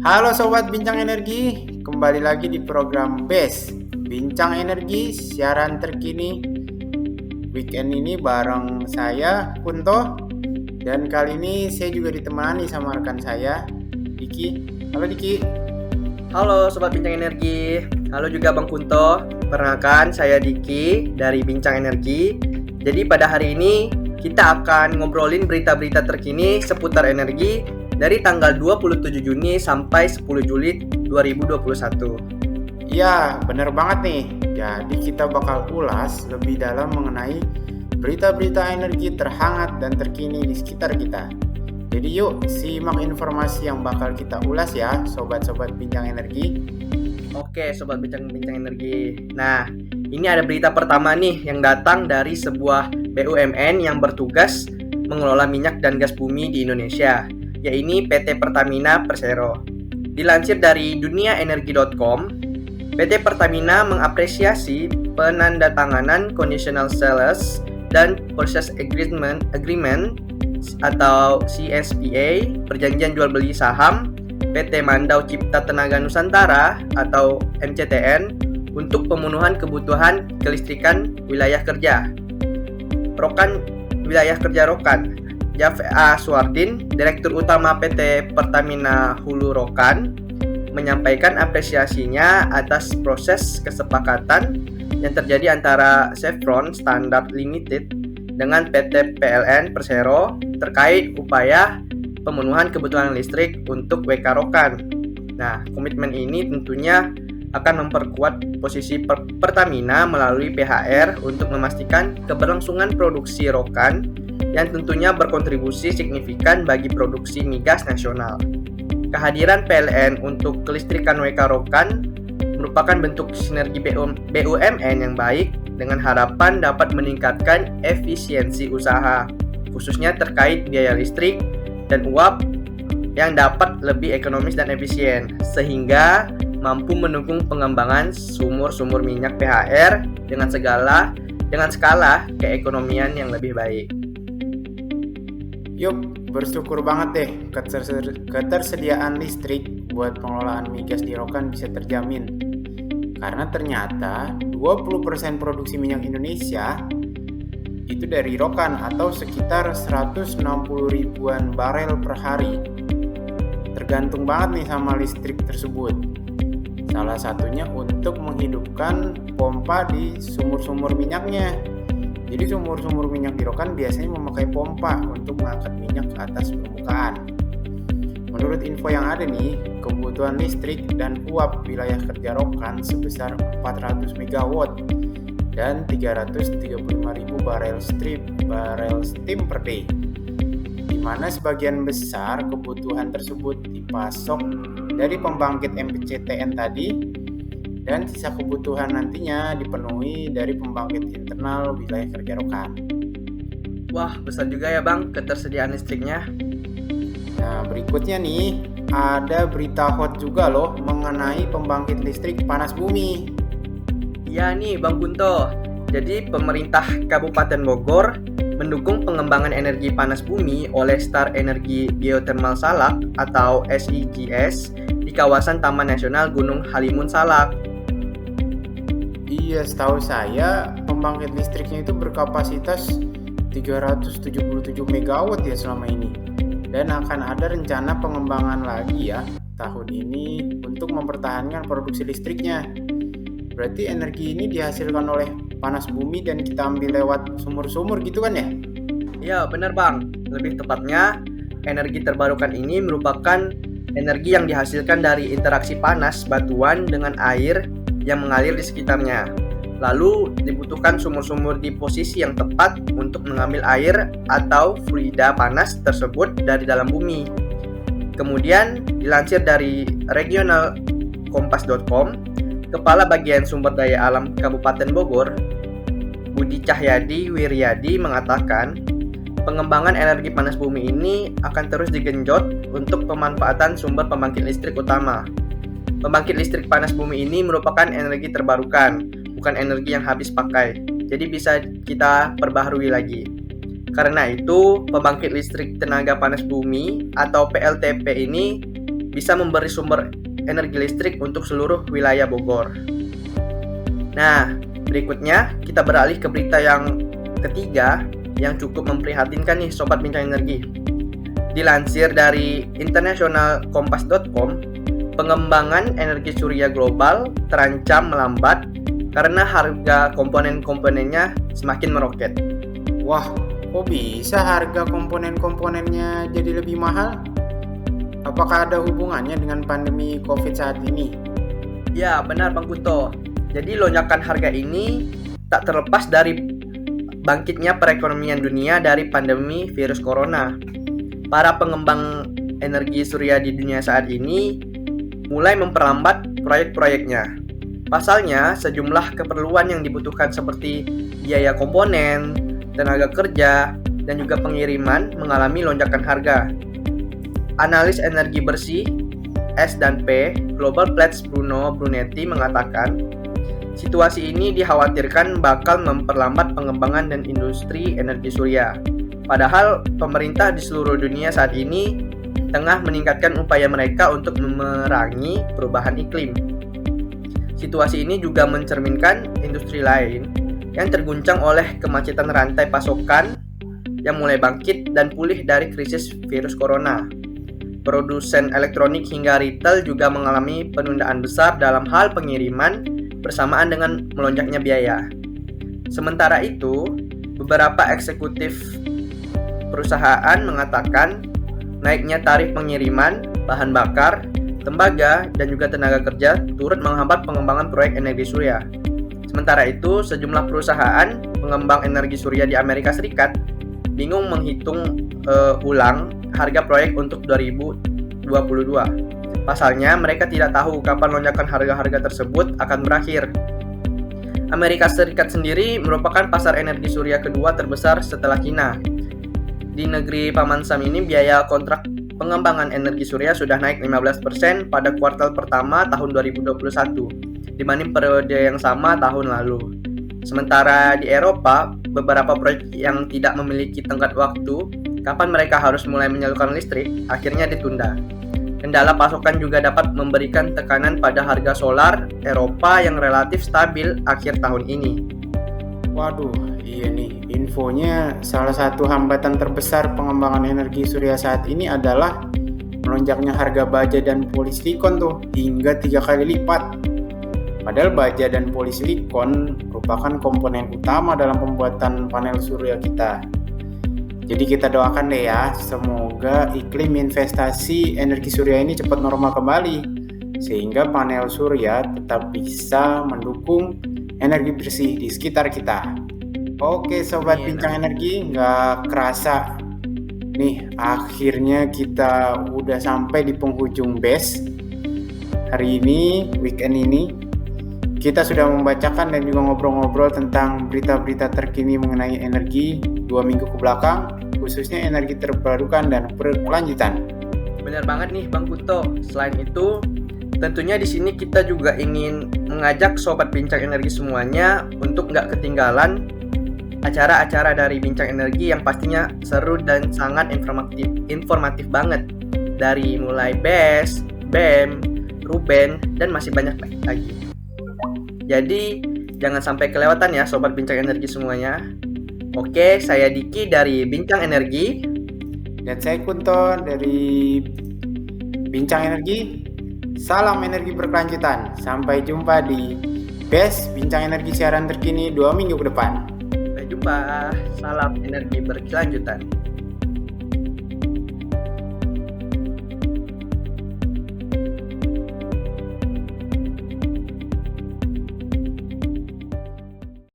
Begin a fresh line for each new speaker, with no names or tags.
Halo Sobat Bincang Energi, kembali lagi di program BES Bincang Energi, siaran terkini weekend ini bareng saya, Kunto. Dan kali ini saya juga ditemani sama rekan saya, Diki. Halo Diki.
Halo Sobat Bincang Energi, halo juga Bang Kunto. Perkenalkan, saya Diki dari Bincang Energi. Jadi pada hari ini kita akan ngobrolin berita-berita terkini seputar energi dari tanggal 27 Juni sampai 10 Juli 2021.
Iya, bener banget nih. Jadi kita bakal ulas lebih dalam mengenai berita-berita energi terhangat dan terkini di sekitar kita. Jadi yuk simak informasi yang bakal kita ulas ya, sobat-sobat Bincang Energi.
Oke Sobat Bincang Energi. Nah, ini ada berita pertama nih yang datang dari sebuah BUMN yang bertugas mengelola minyak dan gas bumi di Indonesia, yaitu PT Pertamina Persero. Dilansir dari duniaenergi.com, PT Pertamina mengapresiasi penandatanganan Conditional Sales dan Purchase Agreement atau CSPA, perjanjian jual beli saham PT Mandau Cipta Tenaga Nusantara atau MCTN untuk pemenuhan kebutuhan kelistrikan wilayah kerja. Wilayah kerja Rokan. Jaffe A. Suardin, Direktur Utama PT Pertamina Hulu Rokan, menyampaikan apresiasinya atas proses kesepakatan yang terjadi antara Chevron Standard Limited dengan PT PLN Persero terkait upaya pemenuhan kebutuhan listrik untuk WK Rokan. Nah, komitmen ini tentunya akan memperkuat posisi Pertamina melalui PHR untuk memastikan keberlangsungan produksi Rokan yang tentunya berkontribusi signifikan bagi produksi migas nasional. Kehadiran PLN untuk kelistrikan WK Rokan merupakan bentuk sinergi BUMN yang baik dengan harapan dapat meningkatkan efisiensi usaha, khususnya terkait biaya listrik dan uap yang dapat lebih ekonomis dan efisien, sehingga mampu mendukung pengembangan sumur-sumur minyak PHR dengan skala keekonomian yang lebih baik.
Yuk, bersyukur banget deh ketersediaan listrik buat pengelolaan migas di Rokan bisa terjamin. Karena ternyata 20% produksi minyak Indonesia itu dari Rokan atau sekitar 160 ribuan barel per hari. Tergantung banget nih sama listrik tersebut. Salah satunya untuk menghidupkan pompa di sumur-sumur minyaknya. Jadi sumur-sumur minyak di Rokan biasanya memakai pompa untuk mengangkat minyak ke atas permukaan. Menurut info yang ada nih, kebutuhan listrik dan uap wilayah kerja Rokan sebesar 400 MW dan 335.000 barel steam per day, di mana sebagian besar kebutuhan tersebut dipasok dari pembangkit MCTN tadi, dan sisa kebutuhan nantinya dipenuhi dari pembangkit internal wilayah kerja Rokan.
Wah, besar juga ya Bang ketersediaan listriknya.
Nah, berikutnya nih, ada berita hot juga loh mengenai pembangkit listrik panas bumi.
Iya nih Bang Kunto, jadi pemerintah Kabupaten Bogor mendukung pengembangan energi panas bumi oleh Star Energi Geothermal Salak atau SEGS di kawasan Taman Nasional Gunung Halimun Salak.
Iya, setahu saya pembangkit listriknya itu berkapasitas 377 MW ya selama ini. Dan akan ada rencana pengembangan lagi ya tahun ini untuk mempertahankan produksi listriknya. Berarti energi ini dihasilkan oleh panas bumi dan kita ambil lewat sumur-sumur gitu kan ya?
Ya benar Bang, lebih tepatnya energi terbarukan ini merupakan energi yang dihasilkan dari interaksi panas batuan dengan air yang mengalir di sekitarnya. Lalu dibutuhkan sumur-sumur di posisi yang tepat untuk mengambil air atau fluida panas tersebut dari dalam bumi. Kemudian dilansir dari regionalkompas.com, Kepala Bagian Sumber Daya Alam Kabupaten Bogor, Budi Cahyadi Wiryadi mengatakan, pengembangan energi panas bumi ini akan terus digenjot untuk pemanfaatan sumber pembangkit listrik utama. Pembangkit listrik panas bumi ini merupakan energi terbarukan, bukan energi yang habis pakai, jadi bisa kita perbaharui lagi. Karena itu, pembangkit listrik tenaga panas bumi atau PLTP ini bisa memberi sumber energi listrik untuk seluruh wilayah Bogor. Nah, berikutnya kita beralih ke berita yang ketiga yang cukup memprihatinkan nih Sobat Bincang Energi. Dilansir dari internationalkompas.com, pengembangan energi surya global terancam melambat karena harga komponen-komponennya semakin meroket.
Wah, kok bisa harga komponen-komponennya jadi lebih mahal? Apakah ada hubungannya dengan pandemi COVID saat ini?
Ya, benar Bang Kunto. Jadi lonjakan harga ini tak terlepas dari bangkitnya perekonomian dunia dari pandemi virus corona. Para pengembang energi surya di dunia saat ini mulai memperlambat proyek-proyeknya. Pasalnya, sejumlah keperluan yang dibutuhkan seperti biaya komponen, tenaga kerja, dan juga pengiriman mengalami lonjakan harga. Analis energi bersih S&P Global Platts Bruno Brunetti mengatakan, situasi ini dikhawatirkan bakal memperlambat pengembangan dan industri energi surya. Padahal pemerintah di seluruh dunia saat ini tengah meningkatkan upaya mereka untuk memerangi perubahan iklim. Situasi ini juga mencerminkan industri lain yang terguncang oleh kemacetan rantai pasokan yang mulai bangkit dan pulih dari krisis virus corona. Produsen elektronik hingga retail juga mengalami penundaan besar dalam hal pengiriman bersamaan dengan melonjaknya biaya. Sementara itu, beberapa eksekutif perusahaan mengatakan naiknya tarif pengiriman, bahan bakar, tembaga, dan juga tenaga kerja turut menghambat pengembangan proyek energi surya. Sementara itu, sejumlah perusahaan pengembang energi surya di Amerika Serikat bingung menghitung ulang harga proyek untuk 2022. Pasalnya, mereka tidak tahu kapan lonjakan harga-harga tersebut akan berakhir. Amerika Serikat sendiri merupakan pasar energi surya kedua terbesar setelah China. Di negeri Paman Sam ini, biaya kontrak pengembangan energi surya sudah naik 15% pada kuartal pertama tahun 2021 dibanding periode yang sama tahun lalu. Sementara di Eropa, beberapa proyek yang tidak memiliki tenggat waktu kapan mereka harus mulai menyalurkan listrik akhirnya ditunda. Kendala pasokan juga dapat memberikan tekanan pada harga solar Eropa yang relatif stabil akhir tahun ini.
Waduh, iya nih, infonya salah satu hambatan terbesar pengembangan energi surya saat ini adalah melonjaknya harga baja dan polisilikon tuh hingga 3 kali lipat. Padahal baja dan polisilikon merupakan komponen utama dalam pembuatan panel surya kita. Jadi kita doakan deh ya, semoga iklim investasi energi surya ini cepat normal kembali, sehingga panel surya tetap bisa mendukung energi bersih di sekitar kita. Oke Sobat Bincang Energi, nggak kerasa nih akhirnya kita udah sampai di penghujung BES. Hari ini, weekend ini, kita sudah membacakan dan juga ngobrol-ngobrol tentang berita-berita terkini mengenai energi 2 minggu ke belakang, khususnya energi terbarukan dan berkelanjutan.
Benar banget nih Bang Kunto. Selain itu, tentunya di sini kita juga ingin mengajak Sobat Bincang Energi semuanya untuk nggak ketinggalan acara-acara dari Bincang Energi yang pastinya seru dan sangat informatif banget. Dari mulai BES, BEM, Ruben, dan masih banyak lagi. Jadi, jangan sampai kelewatan ya Sobat Bincang Energi semuanya. Oke, saya Diki dari Bincang Energi.
Dan saya Kunto dari Bincang Energi. Salam energi berkelanjutan. Sampai jumpa di BES Bincang Energi siaran terkini 2 minggu ke depan.
Sampai jumpa. Salam energi berkelanjutan.